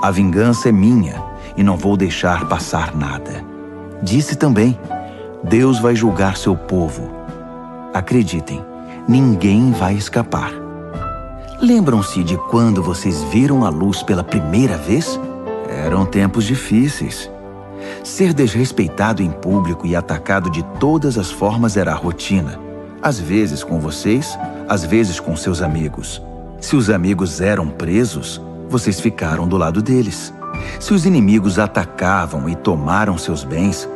A vingança é minha e não vou deixar passar nada. Disse também, Deus vai julgar seu povo. Acreditem, ninguém vai escapar. Lembram-se de quando vocês viram a luz pela primeira vez? Eram tempos difíceis. Ser desrespeitado em público e atacado de todas as formas era a rotina. Às vezes com vocês, às vezes com seus amigos. Se os amigos eram presos, vocês ficaram do lado deles. Se os inimigos atacavam e tomaram seus bens,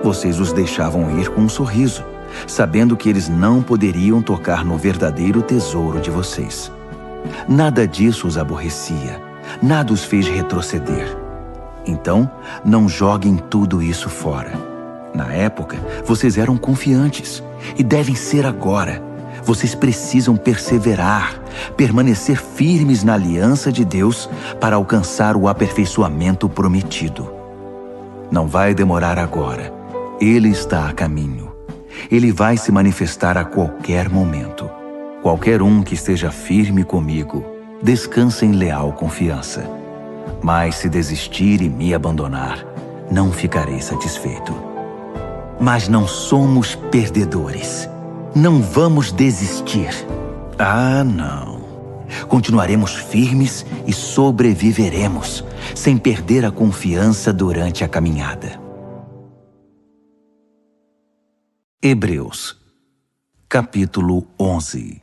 vocês os deixavam ir com um sorriso, sabendo que eles não poderiam tocar no verdadeiro tesouro de vocês. Nada disso os aborrecia, nada os fez retroceder. Então, não joguem tudo isso fora. Na época, vocês eram confiantes e devem ser agora. Vocês precisam perseverar, permanecer firmes na aliança de Deus para alcançar o aperfeiçoamento prometido. Não vai demorar agora. Ele está a caminho. Ele vai se manifestar a qualquer momento. Qualquer um que esteja firme comigo, descansa em leal confiança. Mas se desistir e me abandonar, não ficarei satisfeito. Mas não somos perdedores. Não vamos desistir. Ah, não. Continuaremos firmes e sobreviveremos, sem perder a confiança durante a caminhada. Hebreus, capítulo 11.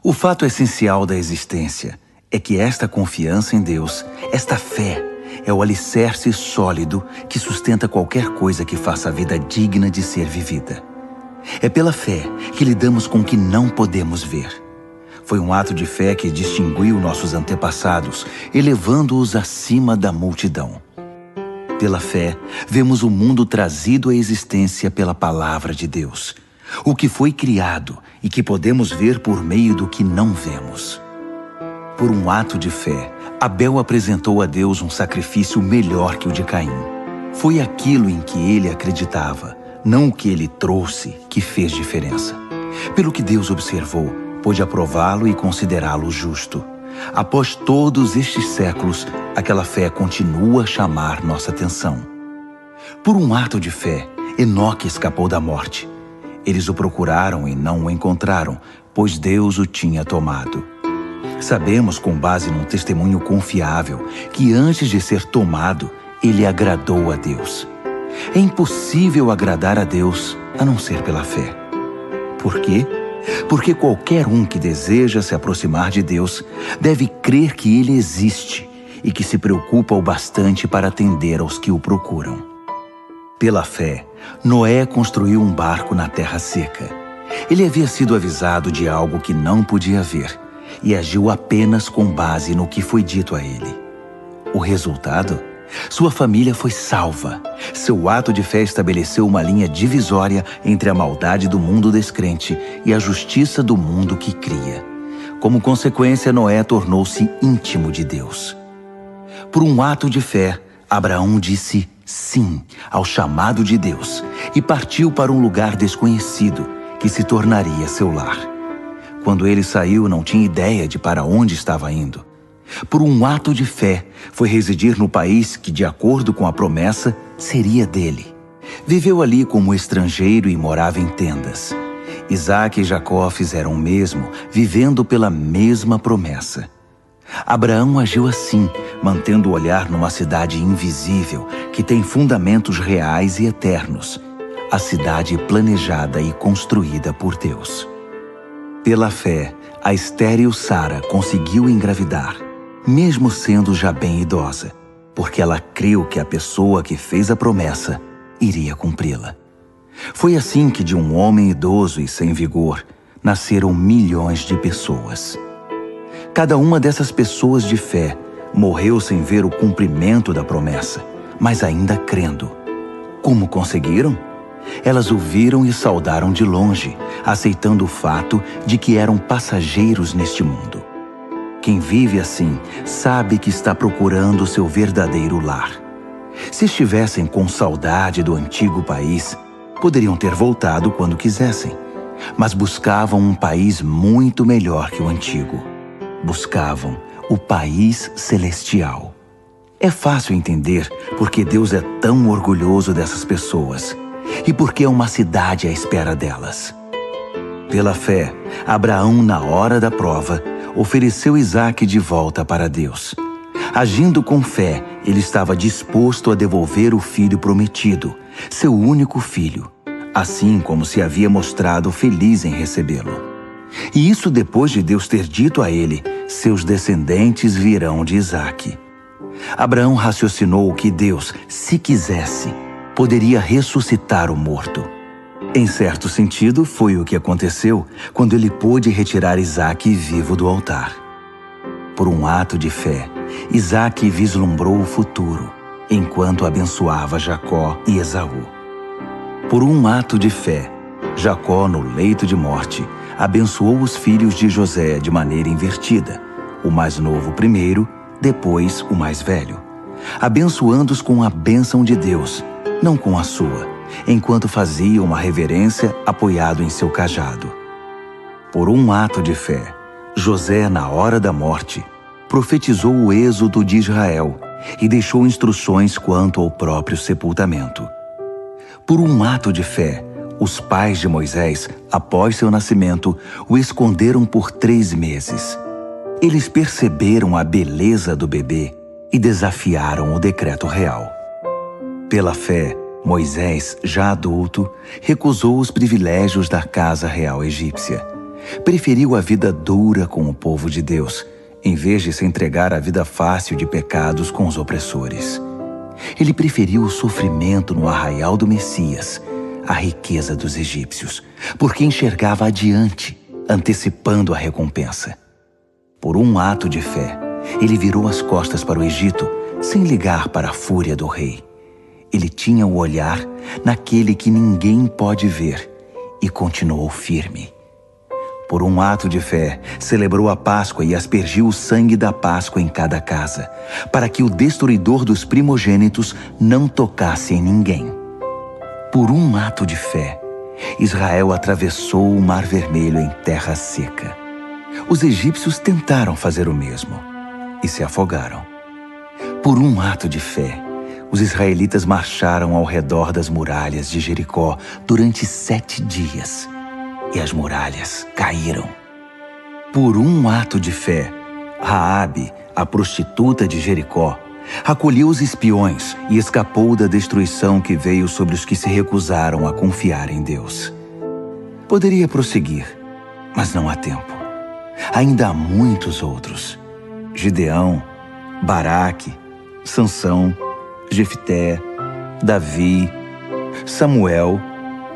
O fato essencial da existência é que esta confiança em Deus, esta fé, é o alicerce sólido que sustenta qualquer coisa que faça a vida digna de ser vivida. É pela fé que lidamos com o que não podemos ver. Foi um ato de fé que distinguiu nossos antepassados, elevando-os acima da multidão. Pela fé, vemos o mundo trazido à existência pela palavra de Deus, o que foi criado e que podemos ver por meio do que não vemos. Por um ato de fé, Abel apresentou a Deus um sacrifício melhor que o de Caim. Foi aquilo em que ele acreditava, não o que ele trouxe, que fez diferença. Pelo que Deus observou, pôde aprová-lo e considerá-lo justo. Após todos estes séculos, aquela fé continua a chamar nossa atenção. Por um ato de fé, Enoque escapou da morte. Eles o procuraram e não o encontraram, pois Deus o tinha tomado. Sabemos, com base num testemunho confiável, que antes de ser tomado, ele agradou a Deus. É impossível agradar a Deus a não ser pela fé. Por quê? Porque qualquer um que deseja se aproximar de Deus deve crer que Ele existe e que se preocupa o bastante para atender aos que o procuram. Pela fé, Noé construiu um barco na terra seca. Ele havia sido avisado de algo que não podia ver e agiu apenas com base no que foi dito a ele. O resultado? Sua família foi salva. Seu ato de fé estabeleceu uma linha divisória entre a maldade do mundo descrente e a justiça do mundo que cria. Como consequência, Noé tornou-se íntimo de Deus. Por um ato de fé, Abraão disse sim ao chamado de Deus e partiu para um lugar desconhecido, que se tornaria seu lar. Quando ele saiu, não tinha ideia de para onde estava indo. Por um ato de fé, foi residir no país que, de acordo com a promessa, seria dele. Viveu ali como estrangeiro e morava em tendas. Isaac e Jacó fizeram o mesmo, vivendo pela mesma promessa. Abraão agiu assim, mantendo o olhar numa cidade invisível, que tem fundamentos reais e eternos, a cidade planejada e construída por Deus. Pela fé, a estéril Sara conseguiu engravidar, mesmo sendo já bem idosa, porque ela creu que a pessoa que fez a promessa iria cumpri-la. Foi assim que de um homem idoso e sem vigor, nasceram milhões de pessoas. Cada uma dessas pessoas de fé morreu sem ver o cumprimento da promessa, mas ainda crendo. Como conseguiram? Elas o viram e saudaram de longe, aceitando o fato de que eram passageiros neste mundo. Quem vive assim sabe que está procurando seu verdadeiro lar. Se estivessem com saudade do antigo país, poderiam ter voltado quando quisessem, mas buscavam um país muito melhor que o antigo. Buscavam o país celestial. É fácil entender por que Deus é tão orgulhoso dessas pessoas e por que é uma cidade à espera delas. Pela fé, Abraão, na hora da prova, ofereceu Isaque de volta para Deus. Agindo com fé, ele estava disposto a devolver o filho prometido, seu único filho, assim como se havia mostrado feliz em recebê-lo. E isso depois de Deus ter dito a ele: seus descendentes virão de Isaque. Abraão raciocinou que Deus, se quisesse, poderia ressuscitar o morto. Em certo sentido, foi o que aconteceu quando ele pôde retirar Isaque vivo do altar. por um ato de fé, Isaque vislumbrou o futuro, enquanto abençoava Jacó e Esaú. Por um ato de fé, Jacó, no leito de morte, abençoou os filhos de José de maneira invertida, o mais novo primeiro, depois o mais velho, abençoando-os com a bênção de Deus, não com a sua, enquanto fazia uma reverência apoiado em seu cajado. Por um ato de fé, José, na hora da morte, profetizou o êxodo de Israel e deixou instruções quanto ao próprio sepultamento. Por um ato de fé, os pais de Moisés, após seu nascimento, o esconderam por 3 meses. Eles perceberam a beleza do bebê e desafiaram o decreto real. Pela fé, Moisés, já adulto, recusou os privilégios da casa real egípcia. Preferiu a vida dura com o povo de Deus, em vez de se entregar à vida fácil de pecados com os opressores. Ele preferiu o sofrimento no arraial do Messias, a riqueza dos egípcios, porque enxergava adiante, antecipando a recompensa. Por um ato de fé, ele virou as costas para o Egito, sem ligar para a fúria do rei. Ele tinha o olhar naquele que ninguém pode ver e continuou firme. Por um ato de fé, celebrou a Páscoa e aspergiu o sangue da Páscoa em cada casa, para que o destruidor dos primogênitos não tocasse em ninguém. Por um ato de fé, Israel atravessou o Mar Vermelho em terra seca. Os egípcios tentaram fazer o mesmo e se afogaram. Por um ato de fé, os israelitas marcharam ao redor das muralhas de Jericó durante 7 dias. E as muralhas caíram. Por um ato de fé, Raabe, a prostituta de Jericó, acolheu os espiões e escapou da destruição que veio sobre os que se recusaram a confiar em Deus. Poderia prosseguir, mas não há tempo. Ainda há muitos outros: Gideão, Baraque, Sansão, Jefté, Davi, Samuel,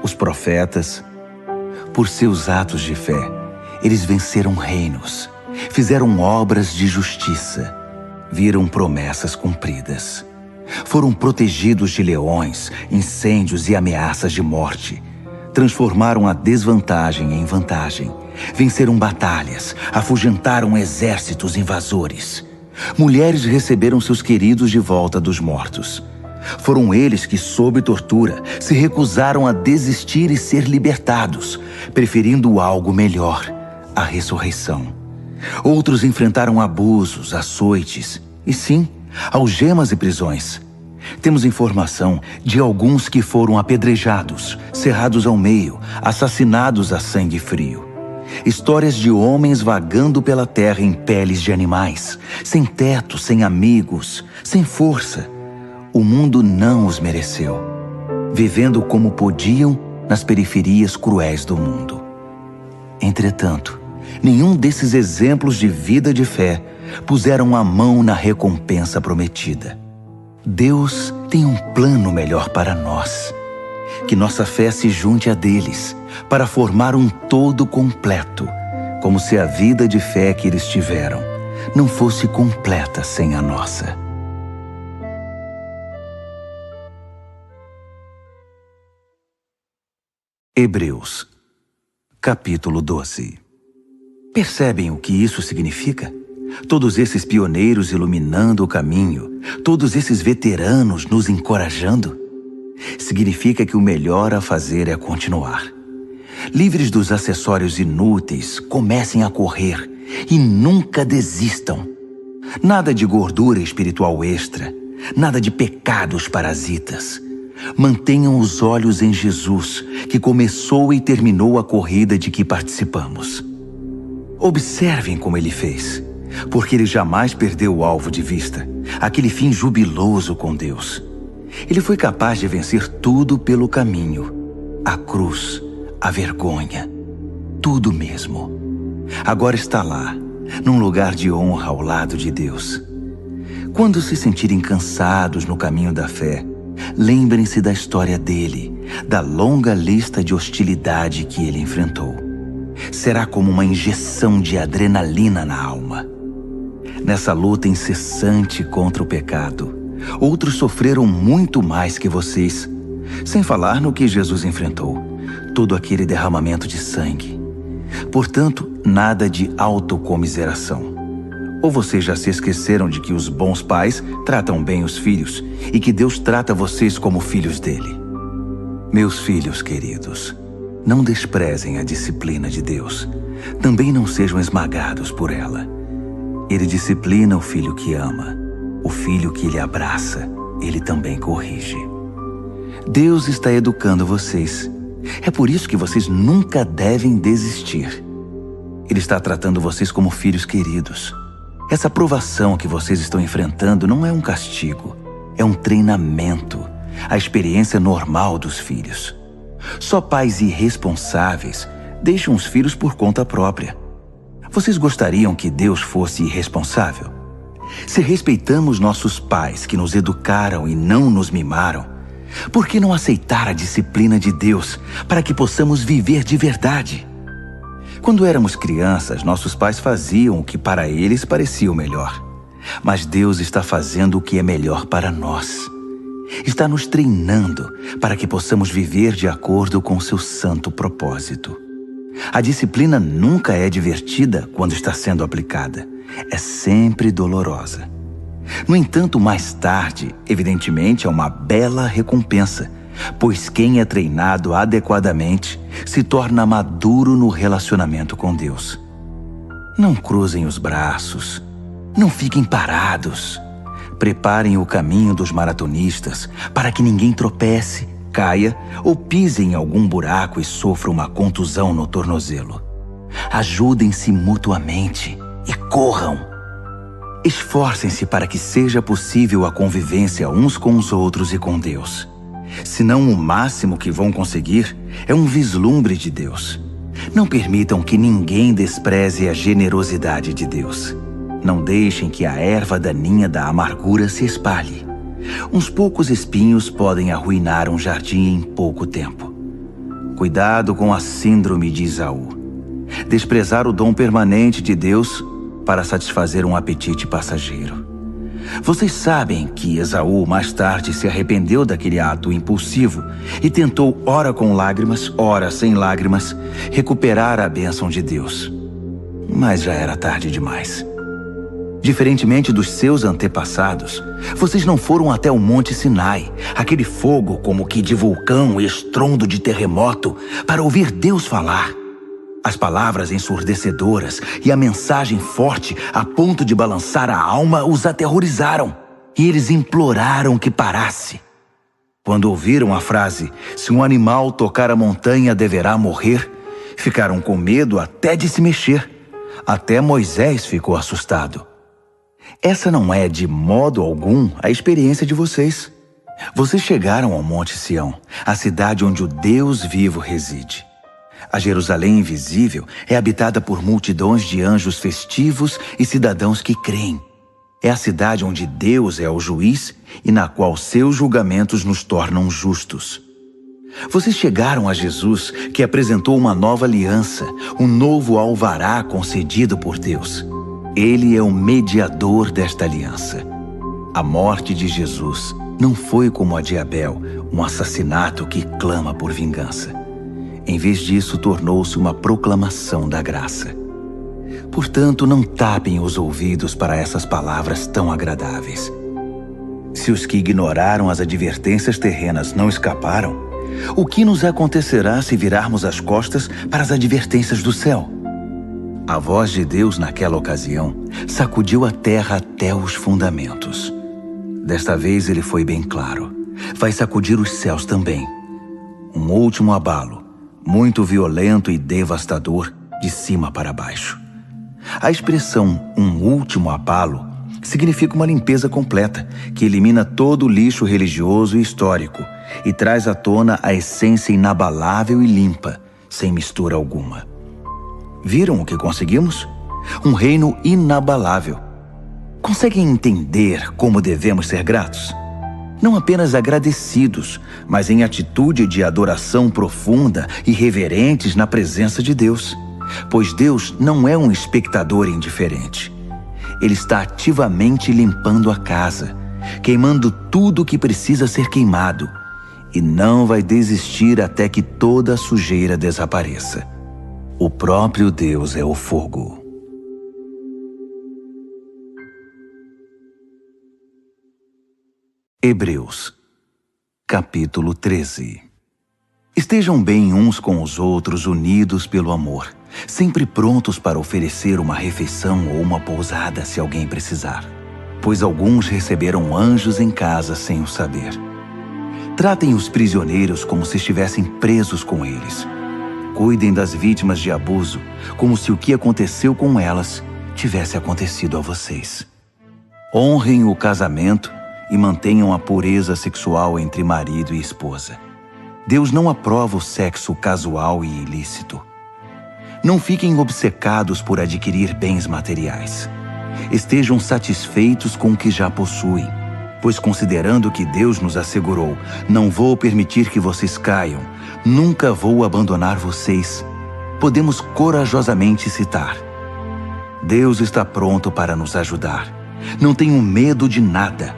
os profetas. Por seus atos de fé, eles venceram reinos, fizeram obras de justiça, viram promessas cumpridas. Foram protegidos de leões, incêndios e ameaças de morte. Transformaram a desvantagem em vantagem. Venceram batalhas, afugentaram exércitos invasores. Mulheres receberam seus queridos de volta dos mortos. Foram eles que, sob tortura, se recusaram a desistir e ser libertados, preferindo algo melhor, a ressurreição. Outros enfrentaram abusos, açoites e, sim, algemas e prisões. Temos informação de alguns que foram apedrejados, cerrados ao meio, assassinados a sangue frio. Histórias de homens vagando pela terra em peles de animais, sem teto, sem amigos, sem força. O mundo não os mereceu, vivendo como podiam nas periferias cruéis do mundo. Entretanto, nenhum desses exemplos de vida de fé puseram a mão na recompensa prometida. Deus tem um plano melhor para nós. Que nossa fé se junte a deles para formar um todo completo, como se a vida de fé que eles tiveram não fosse completa sem a nossa. Hebreus, capítulo 12. Percebem o que isso significa? Todos esses pioneiros iluminando o caminho, todos esses veteranos nos encorajando? Significa que o melhor a fazer é continuar. Livres dos acessórios inúteis, comecem a correr e nunca desistam. Nada de gordura espiritual extra, nada de pecados parasitas. Mantenham os olhos em Jesus, que começou e terminou a corrida de que participamos. Observem como ele fez, porque ele jamais perdeu o alvo de vista, aquele fim jubiloso com Deus. Ele foi capaz de vencer tudo pelo caminho, a cruz, a vergonha, tudo mesmo. Agora está lá, num lugar de honra ao lado de Deus. Quando se sentirem cansados no caminho da fé, lembrem-se da história dele, da longa lista de hostilidade que ele enfrentou. Será como uma injeção de adrenalina na alma. nessa luta incessante contra o pecado. Outros sofreram muito mais que vocês, sem falar no que Jesus enfrentou, todo aquele derramamento de sangue. Portanto, nada de autocomiseração. Ou vocês já se esqueceram de que os bons pais tratam bem os filhos e que Deus trata vocês como filhos dele? Meus filhos queridos, não desprezem a disciplina de Deus. Também não sejam esmagados por ela. Ele disciplina o filho que ama. O filho que ele abraça, ele também corrige. Deus está educando vocês. É por isso que vocês nunca devem desistir. Ele está tratando vocês como filhos queridos. Essa provação que vocês estão enfrentando não é um castigo, é um treinamento, a experiência normal dos filhos. Só pais irresponsáveis deixam os filhos por conta própria. Vocês gostariam que Deus fosse irresponsável? Se respeitamos nossos pais que nos educaram e não nos mimaram, por que não aceitar a disciplina de Deus para que possamos viver de verdade? Quando éramos crianças, nossos pais faziam o que para eles parecia o melhor. Mas Deus está fazendo o que é melhor para nós. Está nos treinando para que possamos viver de acordo com seu santo propósito. A disciplina nunca é divertida quando está sendo aplicada. É sempre dolorosa. No entanto, mais tarde, evidentemente, é uma bela recompensa, pois quem é treinado adequadamente se torna maduro no relacionamento com Deus. Não cruzem os braços, não fiquem parados. Preparem o caminho dos maratonistas para que ninguém tropece, caia ou pise em algum buraco e sofra uma contusão no tornozelo. Ajudem-se mutuamente e corram. Esforcem-se para que seja possível a convivência uns com os outros e com Deus. Senão o máximo que vão conseguir é um vislumbre de Deus. Não permitam que ninguém despreze a generosidade de Deus. Não deixem que a erva daninha da amargura se espalhe. Uns poucos espinhos podem arruinar um jardim em pouco tempo. Cuidado com a síndrome de Esaú. Desprezar o dom permanente de Deus para satisfazer um apetite passageiro. Vocês sabem que Esaú mais tarde se arrependeu daquele ato impulsivo e tentou, ora com lágrimas, ora sem lágrimas, recuperar a bênção de Deus. Mas já era tarde demais. Diferentemente dos seus antepassados, vocês não foram até o Monte Sinai, aquele fogo como que de vulcão e estrondo de terremoto, para ouvir Deus falar. As palavras ensurdecedoras e a mensagem forte a ponto de balançar a alma os aterrorizaram, e eles imploraram que parasse. Quando ouviram a frase, se um animal tocar a montanha deverá morrer, ficaram com medo até de se mexer. Até Moisés ficou assustado. Essa não é de modo algum a experiência de vocês. Vocês chegaram ao Monte Sião, a cidade onde o Deus vivo reside. A Jerusalém invisível é habitada por multidões de anjos festivos e cidadãos que creem. É a cidade onde Deus é o juiz e na qual seus julgamentos nos tornam justos. Vocês chegaram a Jesus, que apresentou uma nova aliança, um novo alvará concedido por Deus. Ele é o mediador desta aliança. A morte de Jesus não foi como a de Abel, um assassinato que clama por vingança. Em vez disso, tornou-se uma proclamação da graça. Portanto, não tapem os ouvidos para essas palavras tão agradáveis. Se os que ignoraram as advertências terrenas não escaparam, o que nos acontecerá se virarmos as costas para as advertências do céu? A voz de Deus naquela ocasião sacudiu a terra até os fundamentos. Desta vez ele foi bem claro. Vai sacudir os céus também. Um último abalo, muito violento e devastador, de cima para baixo. A expressão "um último abalo" significa uma limpeza completa, que elimina todo o lixo religioso e histórico e traz à tona a essência inabalável e limpa, sem mistura alguma. Viram o que conseguimos? Um reino inabalável. Conseguem entender como devemos ser gratos? Não apenas agradecidos, mas em atitude de adoração profunda e reverentes na presença de Deus. Pois Deus não é um espectador indiferente. Ele está ativamente limpando a casa, queimando tudo o que precisa ser queimado, e não vai desistir até que toda a sujeira desapareça. O próprio Deus é o fogo. Hebreus, capítulo 13. Estejam bem uns com os outros, unidos pelo amor, sempre prontos para oferecer uma refeição ou uma pousada se alguém precisar, pois alguns receberam anjos em casa sem o saber. Tratem os prisioneiros como se estivessem presos com eles. Cuidem das vítimas de abuso como se o que aconteceu com elas tivesse acontecido a vocês. Honrem o casamento e mantenham a pureza sexual entre marido e esposa. Deus não aprova o sexo casual e ilícito. Não fiquem obcecados por adquirir bens materiais. Estejam satisfeitos com o que já possuem, pois considerando que Deus nos assegurou, não vou permitir que vocês caiam, nunca vou abandonar vocês, podemos corajosamente citar: Deus está pronto para nos ajudar. Não tenho medo de nada.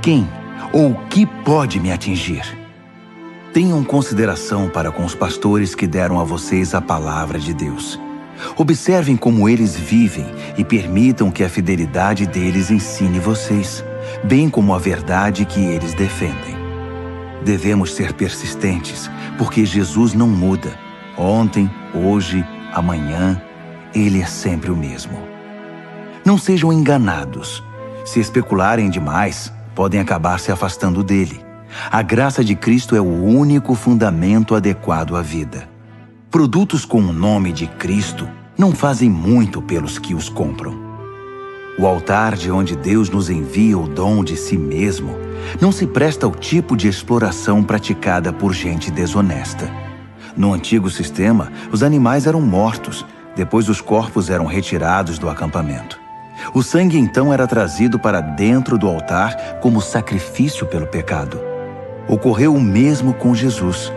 Quem ou o que pode me atingir? Tenham consideração para com os pastores que deram a vocês a palavra de Deus. Observem como eles vivem e permitam que a fidelidade deles ensine vocês, bem como a verdade que eles defendem. Devemos ser persistentes, porque Jesus não muda. Ontem, hoje, amanhã, Ele é sempre o mesmo. Não sejam enganados. Se especularem demais, podem acabar se afastando dele. A graça de Cristo é o único fundamento adequado à vida. Produtos com o nome de Cristo não fazem muito pelos que os compram. O altar de onde Deus nos envia o dom de si mesmo não se presta ao tipo de exploração praticada por gente desonesta. No antigo sistema, os animais eram mortos, depois os corpos eram retirados do acampamento. O sangue então era trazido para dentro do altar como sacrifício pelo pecado. Ocorreu o mesmo com Jesus.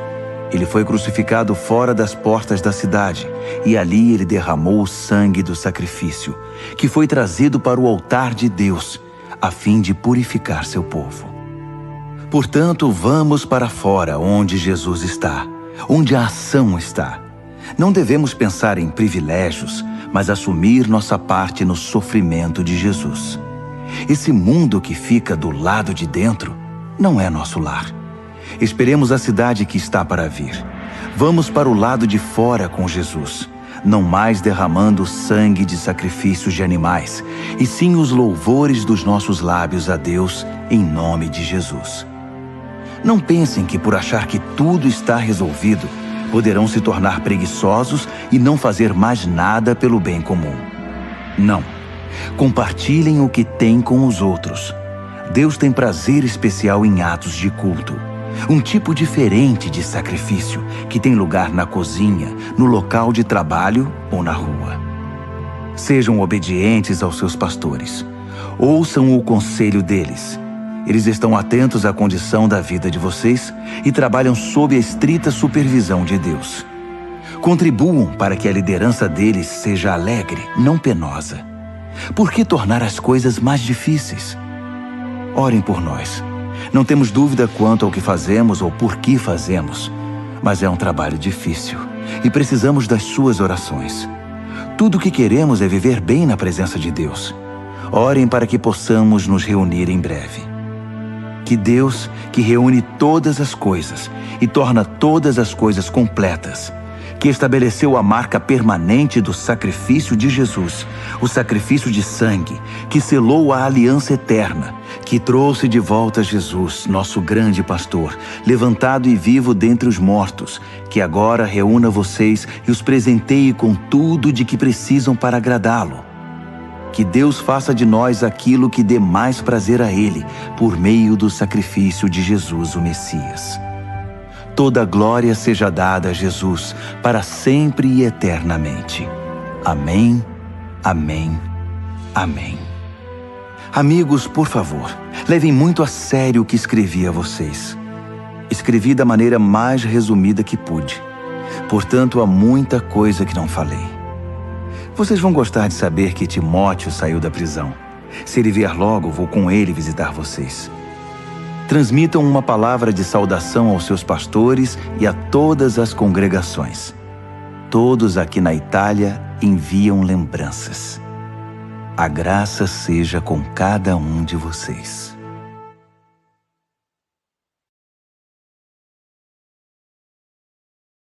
Ele foi crucificado fora das portas da cidade, e ali ele derramou o sangue do sacrifício, que foi trazido para o altar de Deus, a fim de purificar seu povo. Portanto, vamos para fora onde Jesus está, onde a ação está. Não devemos pensar em privilégios, mas assumir nossa parte no sofrimento de Jesus. Esse mundo que fica do lado de dentro não é nosso lar. Esperemos a cidade que está para vir. Vamos para o lado de fora com Jesus, não mais derramando sangue de sacrifícios de animais, e sim os louvores dos nossos lábios a Deus em nome de Jesus. Não pensem que por achar que tudo está resolvido, poderão se tornar preguiçosos e não fazer mais nada pelo bem comum. Não. Compartilhem o que têm com os outros. Deus tem prazer especial em atos de culto. Um tipo diferente de sacrifício que tem lugar na cozinha, no local de trabalho ou na rua. Sejam obedientes aos seus pastores. Ouçam o conselho deles. Eles estão atentos à condição da vida de vocês e trabalham sob a estrita supervisão de Deus. Contribuam para que a liderança deles seja alegre, não penosa. Por que tornar as coisas mais difíceis? Orem por nós. Não temos dúvida quanto ao que fazemos ou por que fazemos, mas é um trabalho difícil e precisamos das suas orações. Tudo o que queremos é viver bem na presença de Deus. Orem para que possamos nos reunir em breve. Que Deus, que reúne todas as coisas e torna todas as coisas completas, que estabeleceu a marca permanente do sacrifício de Jesus, o sacrifício de sangue, que selou a aliança eterna, que trouxe de volta Jesus, nosso grande pastor, levantado e vivo dentre os mortos, que agora reúna vocês e os presenteie com tudo de que precisam para agradá-lo. Que Deus faça de nós aquilo que dê mais prazer a Ele, por meio do sacrifício de Jesus, o Messias. Toda glória seja dada a Jesus, para sempre e eternamente. Amém, amém, amém. Amigos, por favor, levem muito a sério o que escrevi a vocês. Escrevi da maneira mais resumida que pude. Portanto, há muita coisa que não falei. Vocês vão gostar de saber que Timóteo saiu da prisão. Se ele vier logo, vou com ele visitar vocês. Transmitam uma palavra de saudação aos seus pastores e a todas as congregações. Todos aqui na Itália enviam lembranças. A graça seja com cada um de vocês.